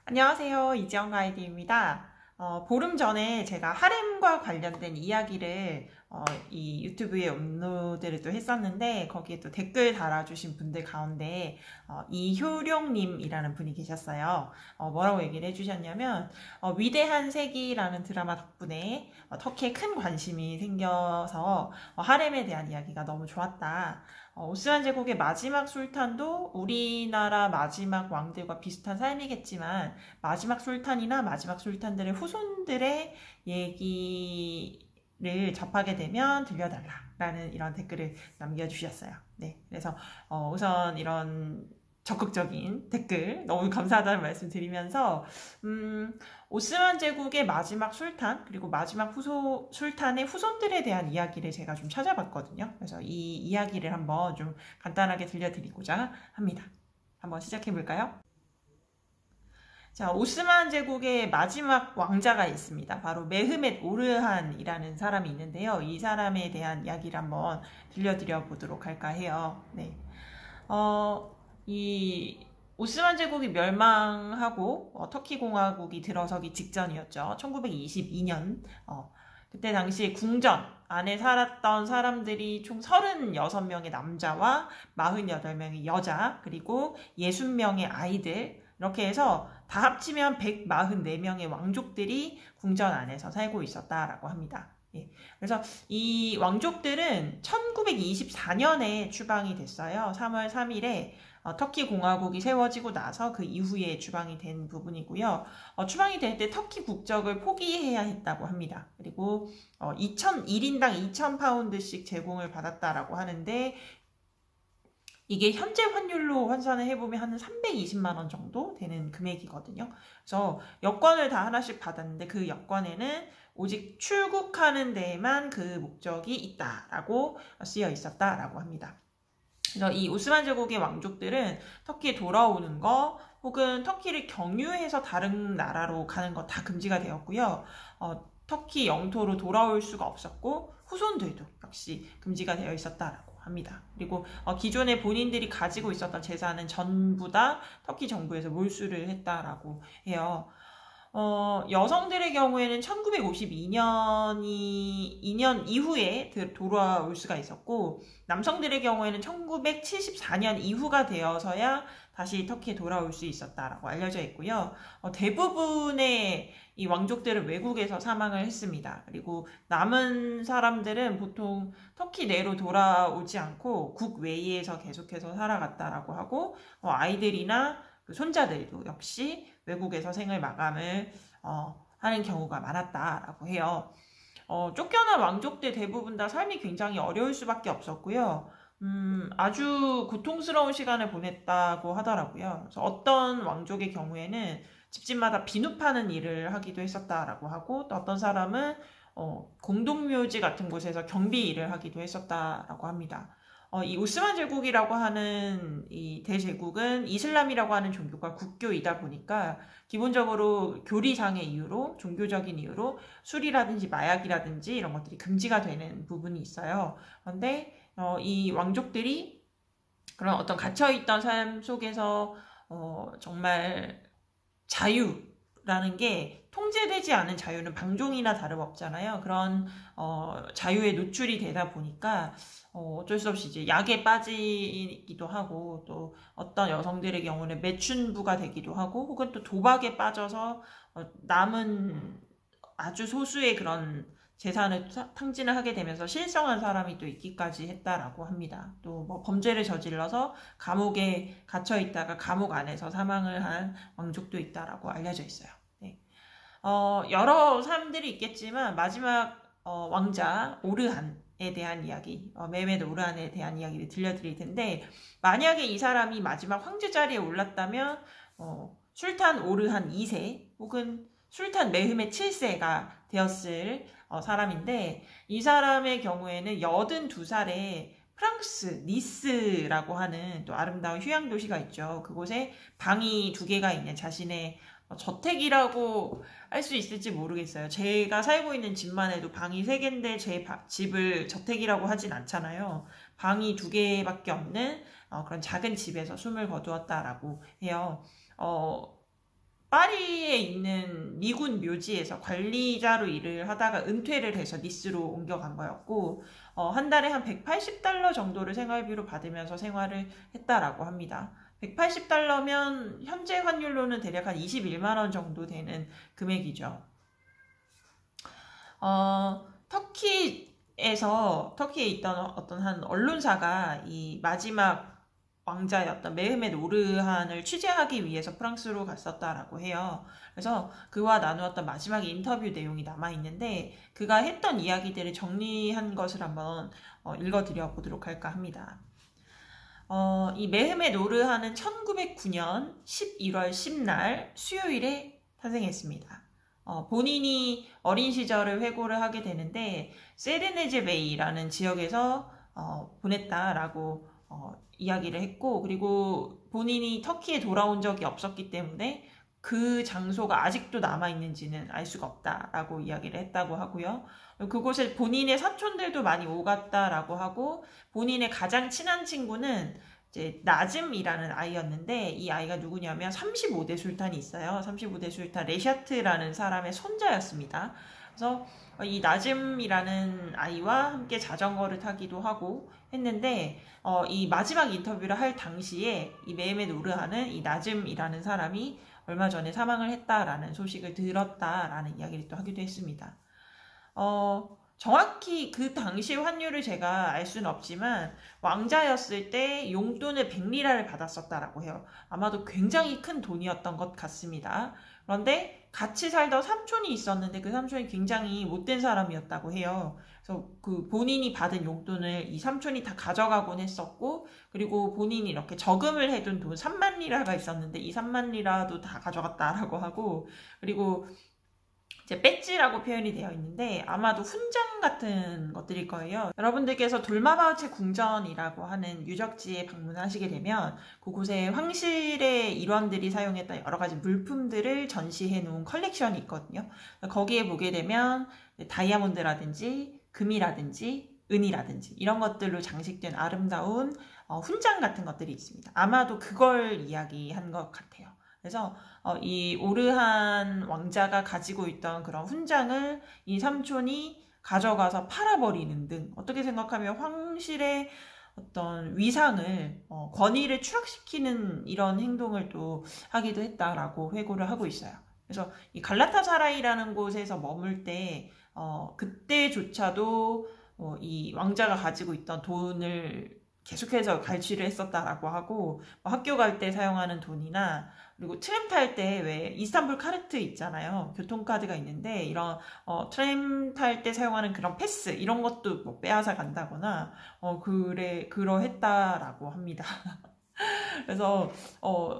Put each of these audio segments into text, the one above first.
안녕하세요. 이지영 가이드입니다. 보름 전에 제가 하렘과 관련된 이야기를 이 유튜브에 업로드를 또 했었는데 거기에 또 댓글 달아주신 분들 가운데 이효룡님이라는 분이 계셨어요. 뭐라고 얘기를 해주셨냐면 위대한 세기라는 드라마 덕분에 터키에 큰 관심이 생겨서 하렘에 대한 이야기가 너무 좋았다. 오스만 제국의 마지막 술탄도 우리나라 마지막 왕들과 비슷한 삶이겠지만 마지막 술탄이나 마지막 술탄들의 후손들의 얘기를 접하게 되면 들려달라라는 이런 댓글을 남겨주셨어요. 네, 그래서 우선 이런 적극적인 댓글 너무 감사하다는 말씀 드리면서 오스만 제국의 마지막 술탄 그리고 마지막 술탄의 후손들에 대한 이야기를 제가 좀 찾아봤거든요. 그래서 이 이야기를 한번 좀 간단하게 들려드리고자 합니다. 한번 시작해 볼까요? 자, 오스만 제국의 마지막 왕자가 있습니다. 바로 메흐메트 오르한이라는 사람이 있는데요. 이 사람에 대한 이야기를 한번 들려드려 보도록 할까 해요. 네. 이 오스만 제국이 멸망하고 터키 공화국이 들어서기 직전이었죠. 1922년. 그때 당시 궁전 안에 살았던 사람들이 총 36명의 남자와 48명의 여자 그리고 60명의 아이들 이렇게 해서 다 합치면 144명의 왕족들이 궁전 안에서 살고 있었다라고 합니다. 예. 그래서 이 왕족들은 1924년에 추방이 됐어요. 3월 3일에 터키 공화국이 세워지고 나서 그 이후에 추방이 된 부분이고요. 추방이 될 때 터키 국적을 포기해야 했다고 합니다. 그리고 1인당 2,000파운드씩 제공을 받았다라고 하는데 이게 현재 환율로 환산을 해보면 한 320만 원 정도 되는 금액이거든요. 그래서 여권을 다 하나씩 받았는데 그 여권에는 오직 출국하는 데에만 그 목적이 있다라고 쓰여 있었다라고 합니다. 그래서 이 오스만 제국의 왕족들은 터키에 돌아오는 거 혹은 터키를 경유해서 다른 나라로 가는 거 다 금지가 되었고요. 터키 영토로 돌아올 수가 없었고 후손들도 역시 금지가 되어 있었다라고 합니다. 그리고 기존에 본인들이 가지고 있었던 재산은 전부 다 터키 정부에서 몰수를 했다라고 해요. 여성들의 경우에는 1952년 이후에 돌아올 수가 있었고, 남성들의 경우에는 1974년 이후가 되어서야 다시 터키에 돌아올 수 있었다라고 알려져 있고요. 대부분의 이 왕족들은 외국에서 사망을 했습니다. 그리고 남은 사람들은 보통 터키 내로 돌아오지 않고 국외에서 계속해서 살아갔다라고 하고, 아이들이나 그 손자들도 역시 외국에서 생을 마감을 하는 경우가 많았다라고 해요. 쫓겨난 왕족들 대부분 다 삶이 굉장히 어려울 수밖에 없었고요. 아주 고통스러운 시간을 보냈다고 하더라고요. 그래서 어떤 왕족의 경우에는 집집마다 비누 파는 일을 하기도 했었다라고 하고 또 어떤 사람은 공동묘지 같은 곳에서 경비 일을 하기도 했었다라고 합니다. 이 오스만 제국이라고 하는 이 대제국은 이슬람이라고 하는 종교가 국교이다 보니까 기본적으로 교리상의 이유로 종교적인 이유로 술이라든지 마약이라든지 이런 것들이 금지가 되는 부분이 있어요. 그런데 이 왕족들이 그런 어떤 갇혀있던 삶 속에서 정말 자유라는 게 통제되지 않은 자유는 방종이나 다름없잖아요. 그런 자유에 노출이 되다 보니까 어쩔 수 없이 이제 약에 빠지기도 하고 또 어떤 여성들의 경우는 매춘부가 되기도 하고 혹은 또 도박에 빠져서 남은 아주 소수의 그런 재산을 탕진을 하게 되면서 실성한 사람이 또 있기까지 했다라고 합니다. 또 뭐 범죄를 저질러서 감옥에 갇혀 있다가 감옥 안에서 사망을 한 왕족도 있다라고 알려져 있어요. 네. 여러 사람들이 있겠지만 마지막 왕자 오르한에 대한 이야기, 메메드 오르한에 대한 이야기를 들려드릴 텐데 만약에 이 사람이 마지막 황제 자리에 올랐다면 술탄 오르한 2세 혹은 술탄 메흐메 7세가 되었을 사람인데 이 사람의 경우에는 82살에 프랑스 니스라고 하는 또 아름다운 휴양 도시가 있죠. 그곳에 방이 2개가 있는 자신의 저택이라고 할 수 있을지 모르겠어요. 제가 살고 있는 집만 해도 방이 3개인데 제 집을 저택이라고 하진 않잖아요. 방이 2개밖에 없는 그런 작은 집에서 숨을 거두었다라고 해요. 파리에 있는 미군 묘지에서 관리자로 일을 하다가 은퇴를 해서 니스로 옮겨간 거였고, 한 달에 한 180달러 정도를 생활비로 받으면서 생활을 했다라고 합니다. 180달러면 현재 환율로는 대략 한 21만 원 정도 되는 금액이죠. 터키에 있던 어떤 한 언론사가 이 마지막 왕자였던 메흐메드 오르한을 취재하기 위해서 프랑스로 갔었다라고 해요. 그래서 그와 나누었던 마지막 인터뷰 내용이 남아있는데 그가 했던 이야기들을 정리한 것을 한번 읽어드려 보도록 할까 합니다. 이 메흐메드 오르한은 1909년 11월 10날 수요일에 탄생했습니다. 본인이 어린 시절을 회고를 하게 되는데 세르네제베이라는 지역에서 보냈다라고 이야기를 했고, 그리고 본인이 터키에 돌아온 적이 없었기 때문에 그 장소가 아직도 남아있는지는 알 수가 없다라고 이야기를 했다고 하고요. 그곳에 본인의 사촌들도 많이 오갔다라고 하고, 본인의 가장 친한 친구는 이제 나즘이라는 아이였는데, 이 아이가 누구냐면 35대 술탄이 있어요. 35대 술탄 레샤트라는 사람의 손자였습니다. 그래서 이 나즘이라는 아이와 함께 자전거를 타기도 하고 했는데, 이 마지막 인터뷰를 할 당시에 이 메흐메드 오르한은 이 나즘이라는 사람이 얼마 전에 사망을 했다라는 소식을 들었다라는 이야기를 또 하기도 했습니다. 정확히 그 당시 환율을 제가 알 수는 없지만 왕자였을 때 용돈을 100리라를 받았었다라고 해요. 아마도 굉장히 큰 돈이었던 것 같습니다. 그런데 같이 살던 삼촌이 있었는데 그 삼촌이 굉장히 못된 사람이었다고 해요. 그래서 그 본인이 받은 용돈을 이 삼촌이 다 가져가곤 했었고, 그리고 본인이 이렇게 저금을 해둔 돈 3만 리라가 있었는데 이 3만 리라도 다 가져갔다라고 하고, 그리고 이제 배지라고 표현이 되어 있는데 아마도 훈장 같은 것들일 거예요. 여러분들께서 돌마바우체 궁전이라고 하는 유적지에 방문하시게 되면 그곳에 황실의 일원들이 사용했던 여러 가지 물품들을 전시해 놓은 컬렉션이 있거든요. 거기에 보게 되면 다이아몬드라든지 금이라든지 은이라든지 이런 것들로 장식된 아름다운 훈장 같은 것들이 있습니다. 아마도 그걸 이야기한 것 같아요. 그래서 이 오르한 왕자가 가지고 있던 그런 훈장을 이 삼촌이 가져가서 팔아버리는 등, 어떻게 생각하면 황실의 어떤 위상을 권위를 추락시키는 이런 행동을 또 하기도 했다라고 회고를 하고 있어요. 그래서 이 갈라타사라이라는 곳에서 머물 때 그때조차도 이 왕자가 가지고 있던 돈을 계속해서 갈취를 했었다라고 하고, 학교 갈 때 사용하는 돈이나, 그리고 트램 탈 때 왜 이스탄불 카르트 있잖아요. 교통카드가 있는데 이런 트램 탈 때 사용하는 그런 패스 이런 것도 뭐 빼앗아 간다거나 그러했다라고 합니다. 그래서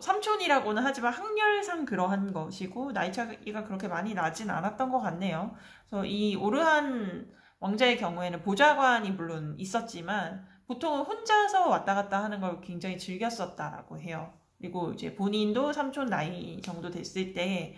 삼촌이라고는 하지만 학렬상 그러한 것이고 나이 차이가 그렇게 많이 나진 않았던 것 같네요. 그래서 이 오르한 왕자의 경우에는 보좌관이 물론 있었지만 보통은 혼자서 왔다 갔다 하는 걸 굉장히 즐겼었다라고 해요. 그리고 이제 본인도 삼촌 나이 정도 됐을 때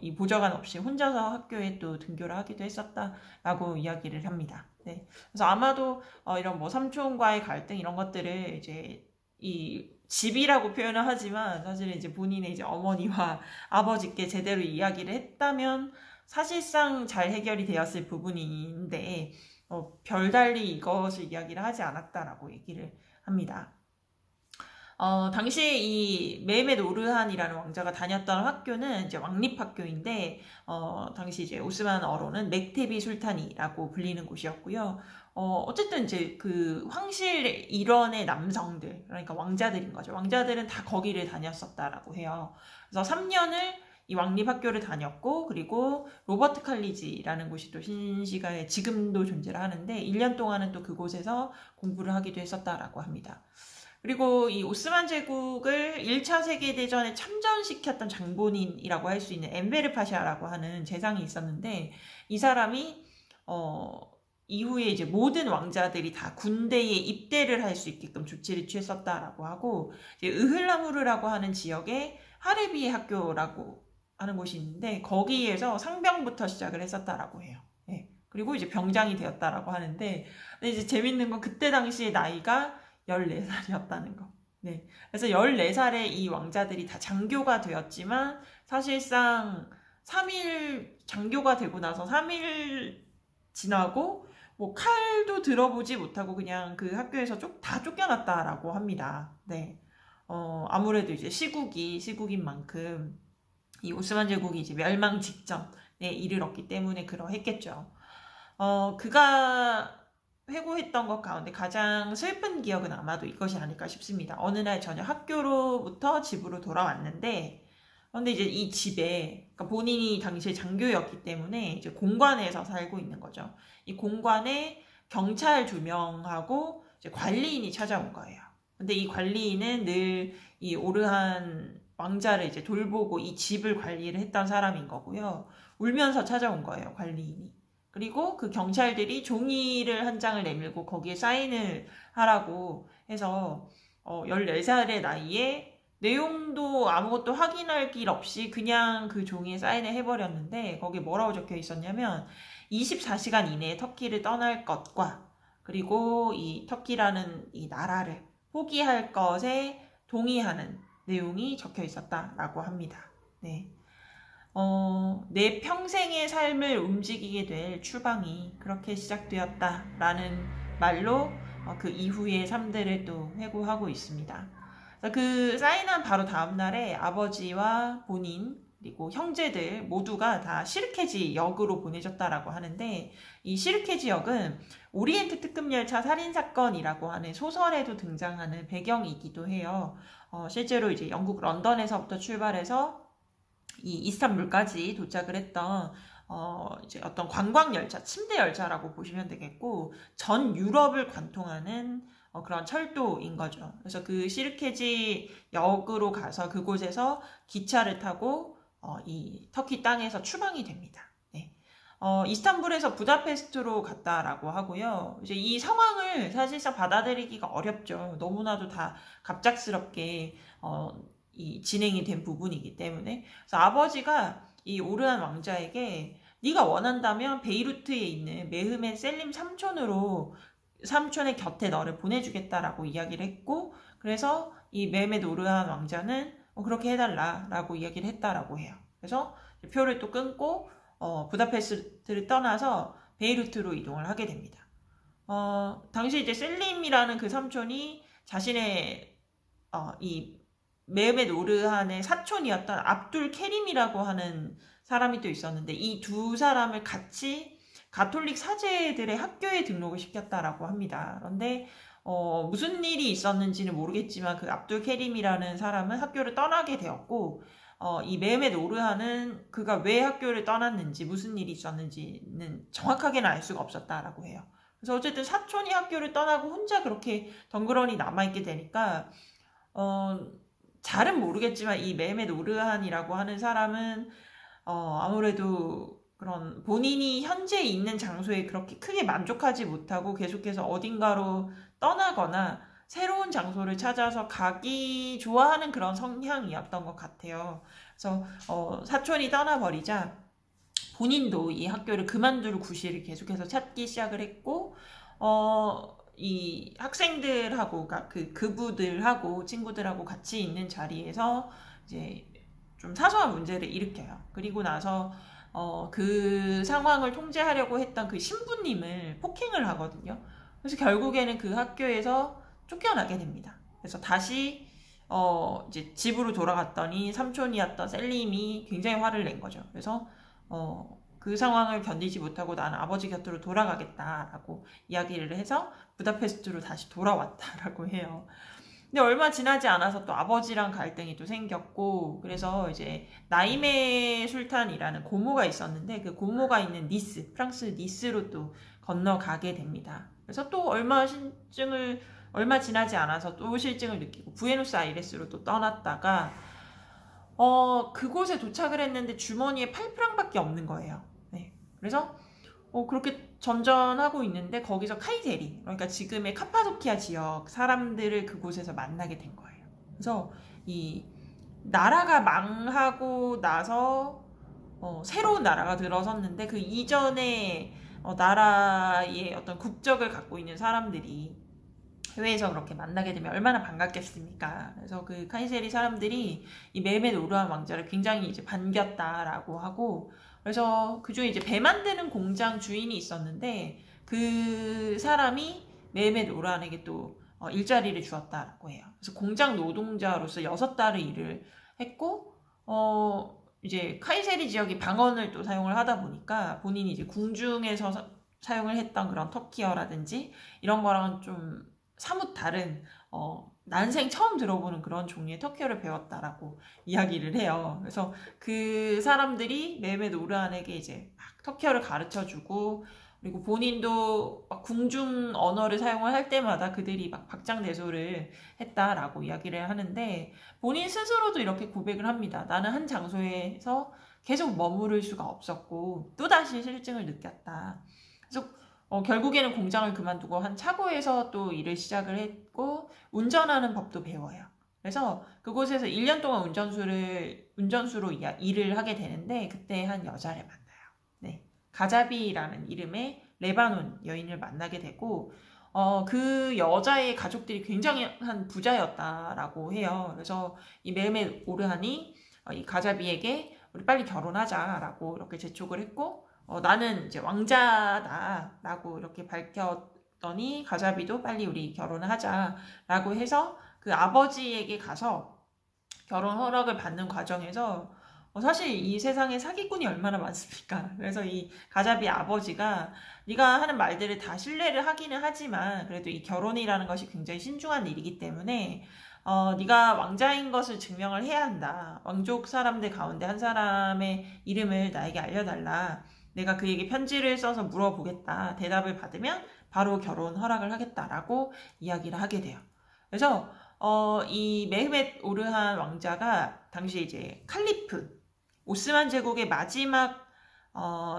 이 보좌관 없이 혼자서 학교에 또 등교를 하기도 했었다라고 이야기를 합니다. 네. 그래서 아마도 이런 뭐 삼촌과의 갈등 이런 것들을 이제 이 집이라고 표현을 하지만 사실은 이제 본인의 이제 어머니와 아버지께 제대로 이야기를 했다면 사실상 잘 해결이 되었을 부분인데 별달리 이것을 이야기를 하지 않았다라고 얘기를 합니다. 당시에 이 메흐메드 오르한이라는 왕자가 다녔던 학교는 이제 왕립학교인데, 당시 이제 오스만어로는 멕테비 술타니라고 불리는 곳이었고요. 어쨌든 이제 그 황실 일원의 남성들, 그러니까 왕자들인 거죠. 왕자들은 다 거기를 다녔었다라고 해요. 그래서 3년을 이 왕립학교를 다녔고, 그리고 로버트 칼리지라는 곳이 또 신시가에 지금도 존재를 하는데 1년 동안은 또 그곳에서 공부를 하기도 했었다라고 합니다. 그리고 이 오스만 제국을 1차 세계대전에 참전시켰던 장본인이라고 할 수 있는 엔베르 파샤라고 하는 재상이 있었는데, 이 사람이 이후에 이제 모든 왕자들이 다 군대에 입대를 할 수 있게끔 조치를 취했었다라고 하고, 이제 으흘라무르라고 하는 지역에 하르비 학교라고 하는 곳이 있는데 거기에서 상병부터 시작을 했었다라고 해요. 네. 그리고 이제 병장이 되었다라고 하는데, 근데 이제 재밌는 건 그때 당시의 나이가 14살이었다는 거. 네. 그래서 14살에 이 왕자들이 다 장교가 되었지만 사실상 3일 장교가 되고 나서 3일 지나고 뭐 칼도 들어보지 못하고 그냥 그 학교에서 다 쫓겨났다라고 합니다. 네. 아무래도 이제 시국인 만큼 이 오스만 제국이 이제 멸망 직전에 이르렀기 때문에 그러했겠죠. 그가 회고했던 것 가운데 가장 슬픈 기억은 아마도 이것이 아닐까 싶습니다. 어느 날 저녁 학교로부터 집으로 돌아왔는데, 근데 이제 이 집에, 그러니까 본인이 당시에 장교였기 때문에 이제 공관에서 살고 있는 거죠. 이 공관에 경찰 2명하고 이제 관리인이 찾아온 거예요. 근데 이 관리인은 늘 이 오르한 왕자를 이제 돌보고 이 집을 관리를 했던 사람인 거고요. 울면서 찾아온 거예요, 관리인이. 그리고 그 경찰들이 종이를 한 장을 내밀고 거기에 사인을 하라고 해서 14살의 나이에 내용도 아무것도 확인할 길 없이 그냥 그 종이에 사인을 해버렸는데 거기에 뭐라고 적혀 있었냐면 24시간 이내에 터키를 떠날 것과 그리고 이 터키라는 이 나라를 포기할 것에 동의하는 내용이 적혀 있었다라고 합니다. 네. 내 평생의 삶을 움직이게 될 추방이 그렇게 시작되었다라는 말로 그 이후의 삶들을 또 회고하고 있습니다. 그 사인한 바로 다음 날에 아버지와 본인 그리고 형제들 모두가 다 시르케지 역으로 보내졌다라고 하는데 이 시르케지 역은 오리엔트 특급열차 살인사건이라고 하는 소설에도 등장하는 배경이기도 해요. 실제로 이제 영국 런던에서부터 출발해서 이 이스탄불까지 도착을 했던 이제 어떤 관광열차, 침대열차라고 보시면 되겠고 전 유럽을 관통하는 그런 철도인 거죠. 그래서 그 시르케지 역으로 가서 그곳에서 기차를 타고 이 터키 땅에서 추방이 됩니다. 네. 이스탄불에서 부다페스트로 갔다라고 하고요. 이제 이 상황을 사실상 받아들이기가 어렵죠. 너무나도 다 갑작스럽게 이 진행이 된 부분이기 때문에. 그래서 아버지가 이 오르한 왕자에게 네가 원한다면 베이루트에 있는 메흐메 셀림 삼촌의 곁에 너를 보내주겠다라고 이야기를 했고, 그래서 이 메흐메 오르한 왕자는 그렇게 해달라라고 이야기를 했다라고 해요. 그래서 표를 또 끊고 부다페스트를 떠나서 베이루트로 이동을 하게 됩니다. 당시 이제 셀림이라는 그 삼촌이 자신의 이 메흐메 오르한의 사촌이었던 압둘 케림이라고 하는 사람이 또 있었는데 이 두 사람을 같이 가톨릭 사제들의 학교에 등록을 시켰다라고 합니다. 그런데 무슨 일이 있었는지는 모르겠지만 그 압둘 케림이라는 사람은 학교를 떠나게 되었고 이 메흐메 오르한은 그가 왜 학교를 떠났는지 무슨 일이 있었는지는 정확하게는 알 수가 없었다라고 해요. 그래서 어쨌든 사촌이 학교를 떠나고 혼자 그렇게 덩그러니 남아있게 되니까 잘은 모르겠지만 이 메흐메 오르한이라고 하는 사람은 아무래도 그런 본인이 현재 있는 장소에 그렇게 크게 만족하지 못하고 계속해서 어딘가로 떠나거나 새로운 장소를 찾아서 가기 좋아하는 그런 성향이었던 것 같아요. 그래서 사촌이 떠나버리자 본인도 이 학교를 그만둘 구실을 계속해서 찾기 시작을 했고 이 학생들하고 그부들하고 친구들하고 같이 있는 자리에서 이제 좀 사소한 문제를 일으켜요. 그리고 나서 그 상황을 통제하려고 했던 그 신부님을 폭행을 하거든요. 그래서 결국에는 그 학교에서 쫓겨나게 됩니다. 그래서 다시 이제 집으로 돌아갔더니 삼촌이었던 셀림이 굉장히 화를 낸 거죠. 그래서 그 상황을 견디지 못하고 나는 아버지 곁으로 돌아가겠다라고 이야기를 해서 부다페스트로 다시 돌아왔다라고 해요. 근데 얼마 지나지 않아서 또 아버지랑 갈등이 또 생겼고 그래서 이제 나이메 술탄이라는 고모가 있었는데 그 고모가 있는 니스, 프랑스 니스로 또 건너가게 됩니다. 그래서 또 얼마 지나지 않아서 또 실증을 느끼고 부에노스아이레스로 또 떠났다가 그곳에 도착을 했는데 주머니에 8프랑밖에 없는 거예요. 네. 그래서 그렇게 전전하고 있는데 거기서 카이세리, 그러니까 지금의 카파도키아 지역 사람들을 그곳에서 만나게 된 거예요. 그래서 이 나라가 망하고 나서 새로운 나라가 들어섰는데 그 이전에 나라의 어떤 국적을 갖고 있는 사람들이 해외에서 그렇게 만나게 되면 얼마나 반갑겠습니까? 그래서 그 카이세리 사람들이 이 메헤메드 오르한 왕자를 굉장히 이제 반겼다라고 하고, 그래서 그중에 이제 배 만드는 공장 주인이 있었는데 그 사람이 메헤메드 오르한에게 또 일자리를 주었다라고 해요. 그래서 공장 노동자로서 6달을 일을 했고, 이제 카이세리 지역이 방언을 또 사용을 하다 보니까 본인이 이제 궁중에서 사용을 했던 그런 터키어라든지 이런 거랑은 좀 사뭇 다른 난생 처음 들어보는 그런 종류의 터키어를 배웠다라고 이야기를 해요. 그래서 그 사람들이 메헤메드 오르한에게 이제 막 터키어를 가르쳐주고, 그리고 본인도 막 궁중 언어를 사용을 할 때마다 그들이 막 박장대소를 했다라고 이야기를 하는데, 본인 스스로도 이렇게 고백을 합니다. 나는 한 장소에서 계속 머무를 수가 없었고 또다시 실증을 느꼈다. 그래서 결국에는 공장을 그만두고 한 차고에서 또 일을 시작을 했고, 운전하는 법도 배워요. 그래서 그곳에서 1년 동안 운전수로 일을 하게 되는데, 그때 한 여자를 만나요. 네. 가자비라는 이름의 레바논 여인을 만나게 되고, 그 여자의 가족들이 굉장한 부자였다라고 해요. 그래서 이 메헤메드 오르한이 이 가자비에게 우리 빨리 결혼하자라고 이렇게 재촉을 했고, 나는 이제 왕자다라고 이렇게 밝혔더니 가자비도 빨리 우리 결혼을 하자라고 해서 그 아버지에게 가서 결혼 허락을 받는 과정에서 사실 이 세상에 사기꾼이 얼마나 많습니까? 그래서 이 가자비 아버지가 네가 하는 말들을 다 신뢰를 하기는 하지만 그래도 이 결혼이라는 것이 굉장히 신중한 일이기 때문에 네가 왕자인 것을 증명을 해야 한다. 왕족 사람들 가운데 한 사람의 이름을 나에게 알려달라. 내가 그에게 편지를 써서 물어보겠다. 대답을 받으면 바로 결혼 허락을 하겠다라고 이야기를 하게 돼요. 그래서 이 메흐메드 오르한 왕자가 당시 이제 칼리프, 오스만 제국의 마지막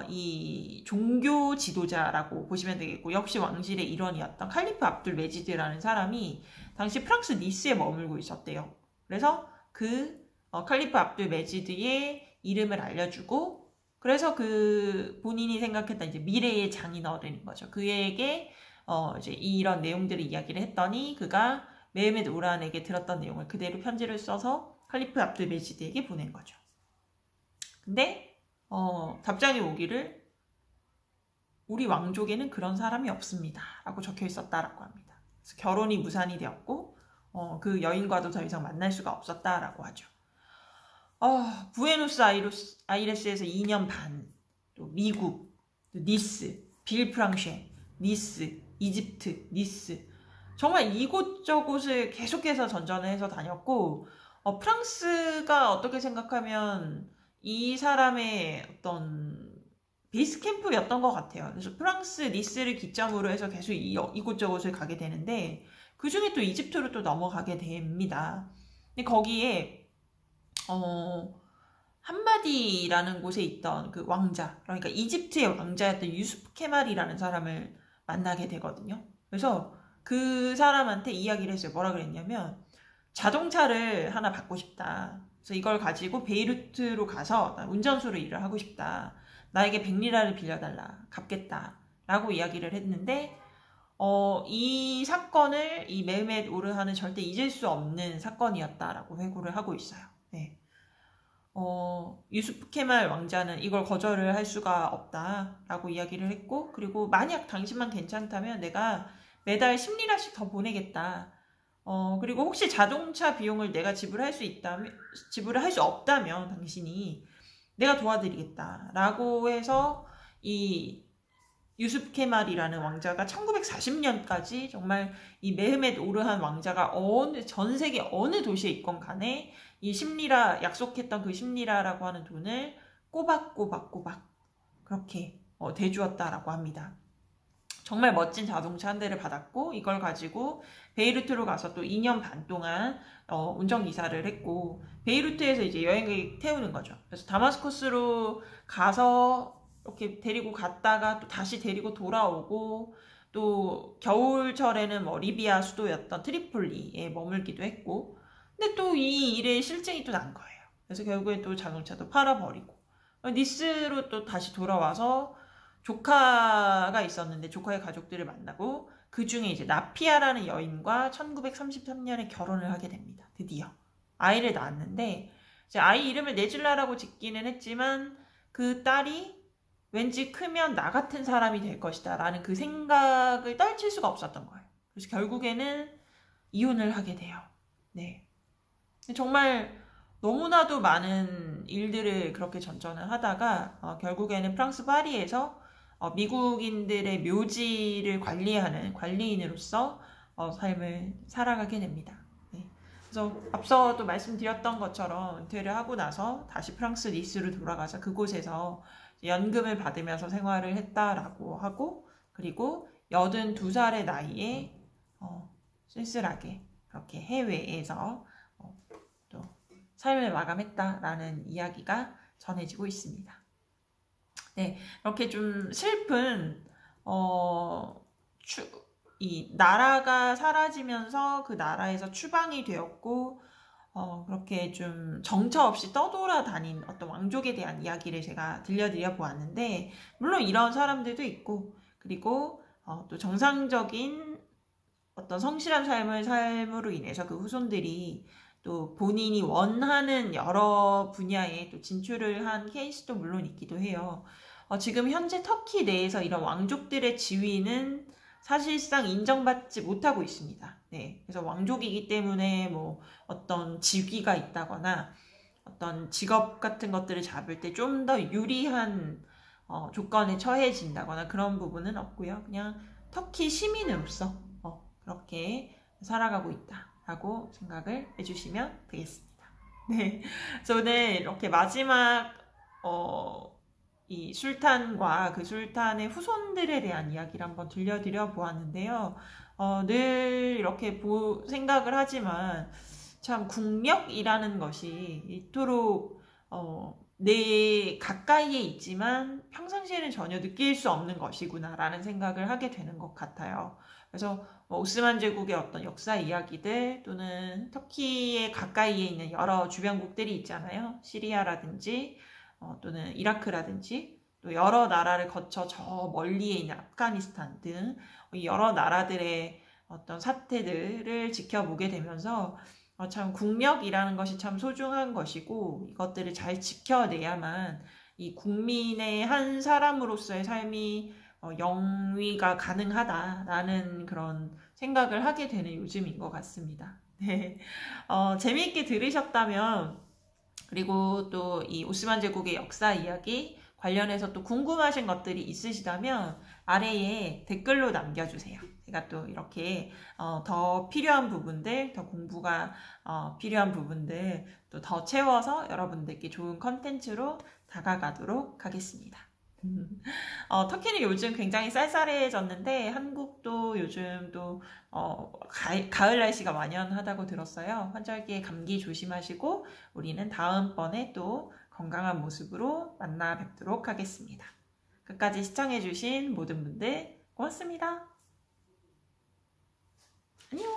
이 종교 지도자라고 보시면 되겠고, 역시 왕실의 일원이었던 칼리프 압둘 메지드라는 사람이 당시 프랑스 니스에 머물고 있었대요. 그래서 그 칼리프 압둘 메지드의 이름을 알려주고, 그래서 그 본인이 생각했던 이제 미래의 장인어른인 거죠. 그에게 이제 이런 내용들을 이야기를 했더니 그가 메헤메드 오르한에게 들었던 내용을 그대로 편지를 써서 칼리프 압둘 메지드에게 보낸 거죠. 근데 답장이 오기를 우리 왕족에는 그런 사람이 없습니다 라고 적혀 있었다라고 합니다. 그래서 결혼이 무산이 되었고 그 여인과도 더 이상 만날 수가 없었다라고 하죠. 부에노스 아이레스에서 2년 반, 또 미국, 또 니스, 빌프랑쉐, 니스, 이집트, 니스, 정말 이곳저곳을 계속해서 전전을 해서 다녔고, 프랑스가 어떻게 생각하면 이 사람의 어떤 베이스 캠프였던 것 같아요. 그래서 프랑스 니스를 기점으로 해서 계속 이곳저곳을 가게 되는데, 그 중에 또 이집트로 또 넘어가게 됩니다. 근데 거기에 한마디라는 곳에 있던 그 왕자, 그러니까 이집트의 왕자였던 유수프 케말이라는 사람을 만나게 되거든요. 그래서 그 사람한테 이야기를 했어요. 뭐라 그랬냐면, 자동차를 하나 받고 싶다. 그래서 이걸 가지고 베이루트로 가서 운전수로 일을 하고 싶다. 나에게 100리라를 빌려달라. 갚겠다. 라고 이야기를 했는데, 이 사건을 이 메헤메드 오르한은 절대 잊을 수 없는 사건이었다라고 회고를 하고 있어요. 네. 유수프 케말 왕자는 이걸 거절을 할 수가 없다라고 이야기를 했고, 그리고 만약 당신만 괜찮다면 내가 매달 10리라씩 더 보내겠다. 그리고 혹시 자동차 비용을 내가 지불할 수 없다면 당신이 내가 도와드리겠다라고 해서 이 유수프 케말이라는 왕자가 1940년까지 정말 이 메헤메드 오르한 왕자가 전 세계 어느 도시에 있건 간에 이 10리라, 약속했던 그 10리라라고 하는 돈을 꼬박꼬박 그렇게 대주었다라고 합니다. 정말 멋진 자동차 한 대를 받았고, 이걸 가지고 베이루트로 가서 또 2년 반 동안 운전기사를 했고, 베이루트에서 이제 여행객 태우는 거죠. 그래서 다마스커스로 가서 이렇게 데리고 갔다가 또 다시 데리고 돌아오고, 또 겨울철에는 뭐 리비아 수도였던 트리폴리에 머물기도 했고, 근데 또 이 일에 실증이 또 난 거예요. 그래서 결국엔 또 자동차도 팔아버리고 니스로 또 다시 돌아와서 조카가 있었는데 조카의 가족들을 만나고 그 중에 이제 나피아라는 여인과 1933년에 결혼을 하게 됩니다. 드디어 아이를 낳았는데 이제 아이 이름을 네줄라라고 짓기는 했지만 그 딸이 왠지 크면 나 같은 사람이 될 것이다 라는 그 생각을 떨칠 수가 없었던 거예요. 그래서 결국에는 이혼을 하게 돼요. 네. 정말 너무나도 많은 일들을 그렇게 전전을 하다가 결국에는 프랑스 파리에서 미국인들의 묘지를 관리하는 관리인으로서 삶을 살아가게 됩니다. 네. 그래서 앞서도 말씀드렸던 것처럼 은퇴를 하고 나서 다시 프랑스 니스로 돌아가서 그곳에서 연금을 받으면서 생활을 했다라고 하고, 그리고 82살의 나이에 쓸쓸하게 그렇게 해외에서 또 삶을 마감했다라는 이야기가 전해지고 있습니다. 네, 이렇게 좀 슬픈 이 나라가 사라지면서 그 나라에서 추방이 되었고 그렇게 좀 정처 없이 떠돌아다닌 어떤 왕족에 대한 이야기를 제가 들려드려 보았는데, 물론 이런 사람들도 있고, 그리고 또 정상적인 어떤 성실한 삶으로 인해서 그 후손들이 또 본인이 원하는 여러 분야에 또 진출을 한 케이스도 물론 있기도 해요. 지금 현재 터키 내에서 이런 왕족들의 지위는 사실상 인정받지 못하고 있습니다. 네, 그래서 왕족이기 때문에 뭐 어떤 직위가 있다거나 어떤 직업 같은 것들을 잡을 때 좀 더 유리한 조건에 처해진다거나 그런 부분은 없고요. 그냥 터키 시민으로서 그렇게 살아가고 있다라고 생각을 해주시면 되겠습니다. 네, 그래서 오늘 이렇게 마지막 이 술탄과 그 술탄의 후손들에 대한 이야기를 한번 들려드려 보았는데요. 늘 이렇게 생각을 하지만 참 국력이라는 것이 이토록 내 가까이에 있지만 평상시에는 전혀 느낄 수 없는 것이구나 라는 생각을 하게 되는 것 같아요. 그래서 오스만 제국의 어떤 역사 이야기들 또는 터키에 가까이에 있는 여러 주변국들이 있잖아요. 시리아라든지 또는 이라크라든지 또 여러 나라를 거쳐 저 멀리에 있는 아프가니스탄 등 여러 나라들의 어떤 사태들을 지켜보게 되면서 참 국력이라는 것이 참 소중한 것이고, 이것들을 잘 지켜내야만 이 국민의 한 사람으로서의 삶이 영위가 가능하다라는 그런 생각을 하게 되는 요즘인 것 같습니다. 네. 재미있게 들으셨다면, 그리고 또 이 오스만 제국의 역사 이야기 관련해서 또 궁금하신 것들이 있으시다면 아래에 댓글로 남겨주세요. 제가 또 이렇게 더 필요한 부분들, 더 공부가 필요한 부분들 또 더 채워서 여러분들께 좋은 컨텐츠로 다가가도록 하겠습니다. 터키는 요즘 굉장히 쌀쌀해졌는데 한국도 요즘 또 가을 날씨가 만연하다고 들었어요. 환절기에 감기 조심하시고 우리는 다음번에 또 건강한 모습으로 만나 뵙도록 하겠습니다. 끝까지 시청해주신 모든 분들 고맙습니다. 안녕.